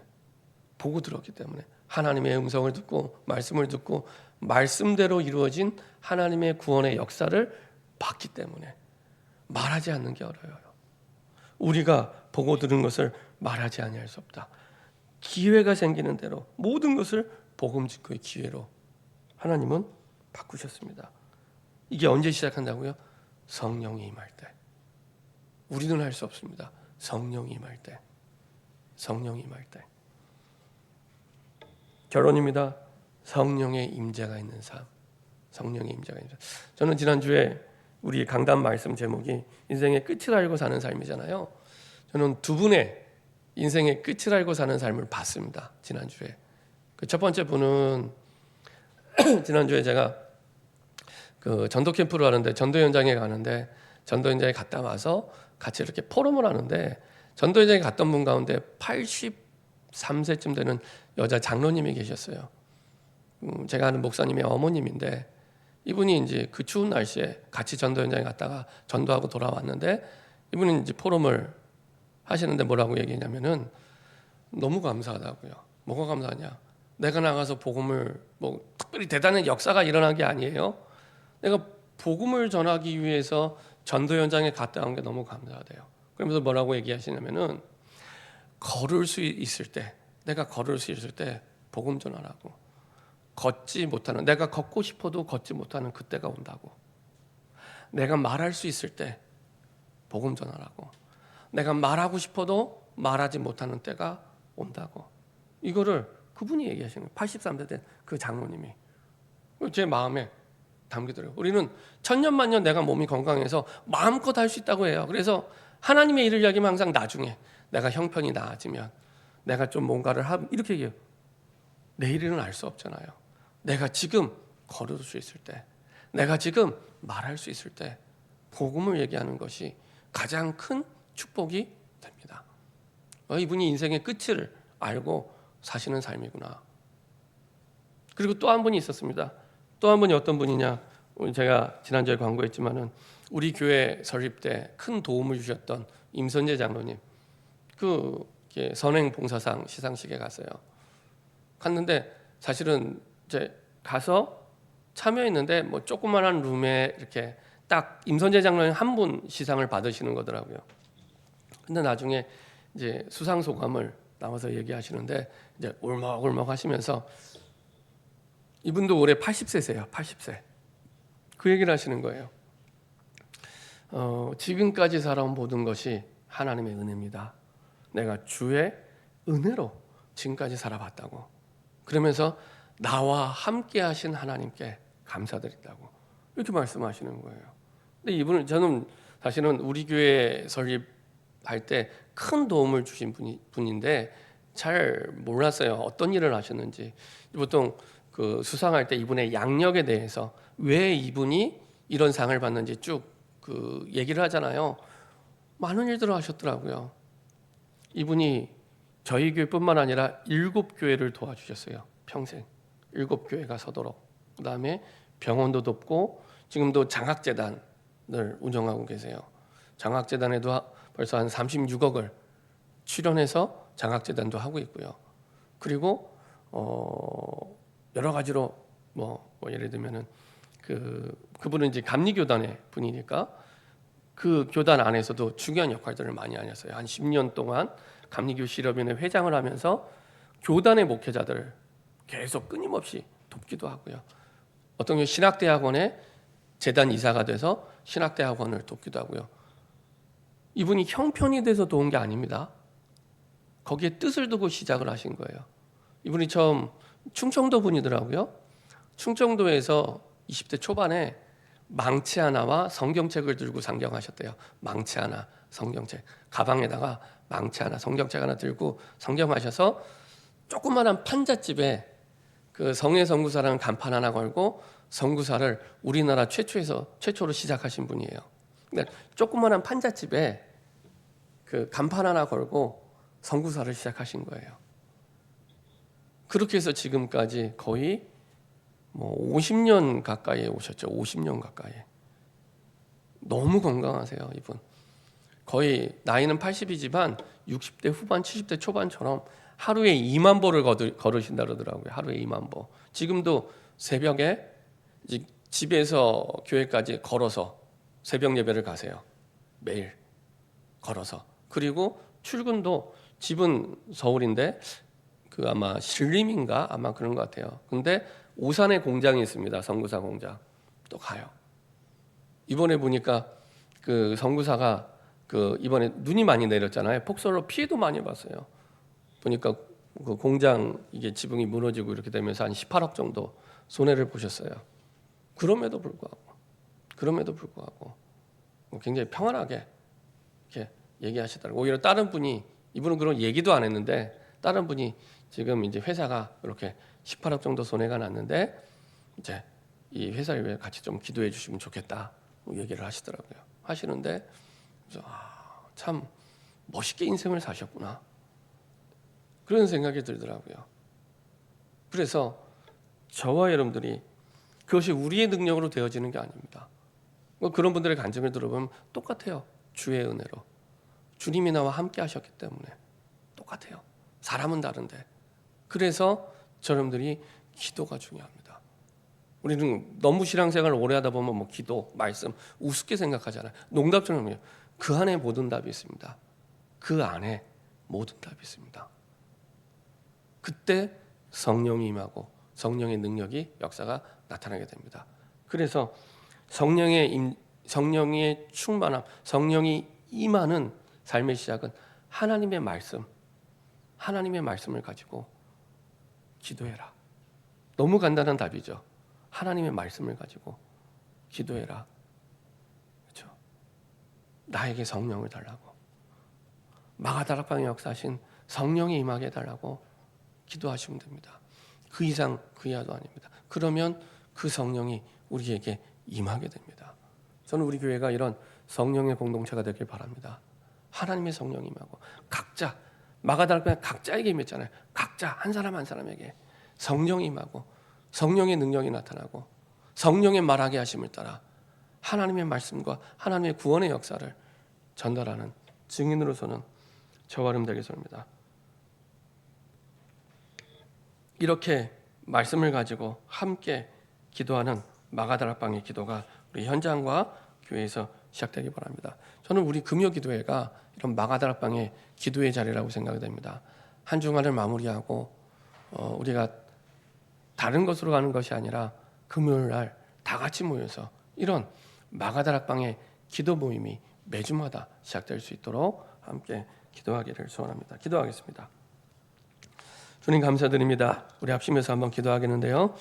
보고 들었기 때문에 하나님의 음성을 듣고 말씀을 듣고 말씀대로 이루어진 하나님의 구원의 역사를 봤기 때문에 말하지 않는 게 어려워요. 우리가 보고 들은 것을 말하지 아니할 수 없다. 기회가 생기는 대로 모든 것을 복음 짓고의 기회로 하나님은 바꾸셨습니다. 이게 언제 시작한다고요? 성령이 임할 때. 우리는 할 수 없습니다. 성령이 임할 때. 성령이 임할 때. 결론입니다. 성령의 임재가 있는 삶. 성령의 임재가 있는 삶. 저는 지난주에 우리 강단 말씀 제목이 인생의 끝을 알고 사는 삶이잖아요. 저는 두 분의 인생의 끝을 알고 사는 삶을 봤습니다. 지난주에. 그 첫 번째 분은 지난주에 제가 그 전도 캠프를 하는데 전도 현장에 가는데 전도 현장에 갔다 와서 같이 이렇게 포럼을 하는데 전도 현장에 갔던 분 가운데 83세쯤 되는 여자 장로님이 계셨어요. 제가 아는 목사님의 어머님인데 이분이 이제 그 추운 날씨에 같이 전도 현장에 갔다가 전도하고 돌아왔는데 이분이 이제 포럼을 하시는데 뭐라고 얘기했냐면은 너무 감사하다고요. 뭐가 감사하냐? 내가 나가서 복음을 뭐 특별히 대단한 역사가 일어난 게 아니에요. 내가 복음을 전하기 위해서 전도 현장에 갔다 온 게 너무 감사하대요. 그러면서 뭐라고 얘기하시냐면은 걸을 수 있을 때, 내가 걸을 수 있을 때 복음 전하라고. 걷지 못하는, 내가 걷고 싶어도 걷지 못하는 그때가 온다고. 내가 말할 수 있을 때 복음 전하라고. 내가 말하고 싶어도 말하지 못하는 때가 온다고. 이거를 그분이 얘기하시는 거예요. 83세 된 그 장로님이. 제 마음에 담기더라고요. 우리는 천년만년 내가 몸이 건강해서 마음껏 할 수 있다고 해요. 그래서 하나님의 일을 이야기하면 항상 나중에 내가 형편이 나아지면 내가 좀 뭔가를 하면 이렇게 얘기해요. 내일은 알 수 없잖아요. 내가 지금 걸을 수 있을 때, 내가 지금 말할 수 있을 때 복음을 얘기하는 것이 가장 큰 축복이 됩니다. 이분이 인생의 끝을 알고 사시는 삶이구나. 그리고 또 한 분이 있었습니다. 또 한 분이 어떤 분이냐? 제가 지난주에 광고했지만은 우리 교회 설립 때 큰 도움을 주셨던 임선재 장로님. 그 선행 봉사상 시상식에 갔어요. 갔는데 사실은 이제 가서 참여했는데 뭐 조그만한 룸에 이렇게 딱 임선재 장로님 한 분 시상을 받으시는 거더라고요. 근데 나중에 이제 수상 소감을 나와서 얘기하시는데 이제 울먹울먹 하시면서 이분도 올해 80세세요. 80세. 그 얘기를 하시는 거예요. 지금까지 살아온 모든 것이 하나님의 은혜입니다. 내가 주의 은혜로 지금까지 살아봤다고. 그러면서 나와 함께 하신 하나님께 감사드린다고. 이렇게 말씀하시는 거예요. 근데 이분은 저는 사실은 우리 교회 설립할 때 큰 도움을 주신 분인데 잘 몰랐어요. 어떤 일을 하셨는지. 보통 그 수상할 때 이분의 양력에 대해서 왜 이분이 이런 상을 받는지 쭉 그 얘기를 하잖아요. 많은 일들을 하셨더라고요. 이분이 저희 교회뿐만 아니라 7교회를 도와주셨어요. 평생 7교회가 서도록. 그다음에 병원도 돕고 지금도 장학재단을 운영하고 계세요. 장학재단에도 벌써 한 36억을 출연해서 장학재단도 하고 있고요. 그리고 여러 가지로 뭐 예를 들면은 그분은 이제 감리교단의 분이니까 그 교단 안에서도 중요한 역할들을 많이 하셨어요. 한 10년 동안 감리교 실업위원회 회장을 하면서 교단의 목회자들을 계속 끊임없이 돕기도 하고요. 어떤 경우 신학대학원의 재단 이사가 돼서 신학대학원을 돕기도 하고요. 이분이 형편이 돼서 도운 게 아닙니다. 거기에 뜻을 두고 시작을 하신 거예요. 이분이 처음 충청도 분이더라고요. 충청도에서 20대 초반에 망치 하나와 성경책을 들고 상경하셨대요. 망치 하나, 성경책. 가방에다가 망치 하나, 성경책 하나 들고 상경하셔서 조그마한 판잣집에 그 성의 선구사라는 간판 하나 걸고 선구사를 우리나라 최초로 시작하신 분이에요. 근데 조그마한 판잣집에 그 간판 하나 걸고 선구사를 시작하신 거예요. 그렇게 해서 지금까지 거의 뭐 50년 가까이에 오셨죠. 50년 가까이. 너무 건강하세요, 이분. 거의 나이는 80이지만 60대 후반, 70대 초반처럼 하루에 2만 보를 걸으신다 그러더라고요. 하루에 2만 보. 지금도 새벽에 이제 집에서 교회까지 걸어서 새벽 예배를 가세요. 매일 걸어서. 그리고 출근도 집은 서울인데 그 아마 신림인가 아마 그런 것 같아요. 근데 오산에 공장이 있습니다. 선구사 공장. 또 가요. 이번에 보니까 그 선구사가 그 이번에 눈이 많이 내렸잖아요. 폭설로 피해도 많이 봤어요. 보니까 그 공장 이게 지붕이 무너지고 이렇게 되면서 한 18억 정도 손해를 보셨어요. 그럼에도 불구하고 굉장히 평안하게 이렇게 얘기하시더라고요. 오히려 다른 분이 이분은 그런 얘기도 안 했는데 다른 분이 지금 이제 회사가 이렇게 18억 정도 손해가 났는데 이제 이 회사를 위해 같이 좀 기도해 주시면 좋겠다 얘기를 하시더라고요. 하시는데 참 멋있게 인생을 사셨구나 그런 생각이 들더라고요. 그래서 저와 여러분들이 그것이 우리의 능력으로 되어지는 게 아닙니다. 그런 분들의 간증을 들어보면 똑같아요. 주의 은혜로 주님이 나와 함께 하셨기 때문에 똑같아요. 사람은 다른데 그래서 여러분들이 기도가 중요합니다. 우리는 너무 신앙생활을 오래 하다 보면 뭐 기도, 말씀 우습게 생각하잖아요. 농담처럼요. 그 안에 모든 답이 있습니다. 그 안에 모든 답이 있습니다. 그때 성령이 임하고 성령의 능력이 역사가 나타나게 됩니다. 그래서 성령의 충만함, 성령이 임하는 삶의 시작은 하나님의 말씀을 가지고 기도해라. 너무 간단한 답이죠. 하나님의 말씀을 가지고 기도해라. 그렇죠? 나에게 성령을 달라고. 마가다락방에 역사하신 성령이 임하게 해달라고 기도하시면 됩니다. 그 이상 그 이하도 아닙니다. 그러면 그 성령이 우리에게 임하게 됩니다. 저는 우리 교회가 이런 성령의 공동체가 되길 바랍니다. 하나님의 성령이 임하고 각자 마가다락방에 각자에게 임했잖아요. 각자 한 사람 한 사람에게 성령이 임하고 성령의 능력이 나타나고 성령의 말하게 하심을 따라 하나님의 말씀과 하나님의 구원의 역사를 전달하는 증인으로서는 저와 여러분 되게 소원합니다. 이렇게 말씀을 가지고 함께 기도하는 마가다락방의 기도가 우리 현장과 교회에서 시작되기 바랍니다. 저는 우리 금요기도회가 이런 마가다락방의 기도의 자리라고 생각이 됩니다. 한 주간을 마무리하고 우리가 다른 것으로 가는 것이 아니라 금요일 날 다 같이 모여서 이런 마가다락방의 기도 모임이 매주마다 시작될 수 있도록 함께 기도하기를 소원합니다. 기도하겠습니다. 주님 감사드립니다. 우리 합심해서 한번 기도하겠는데요.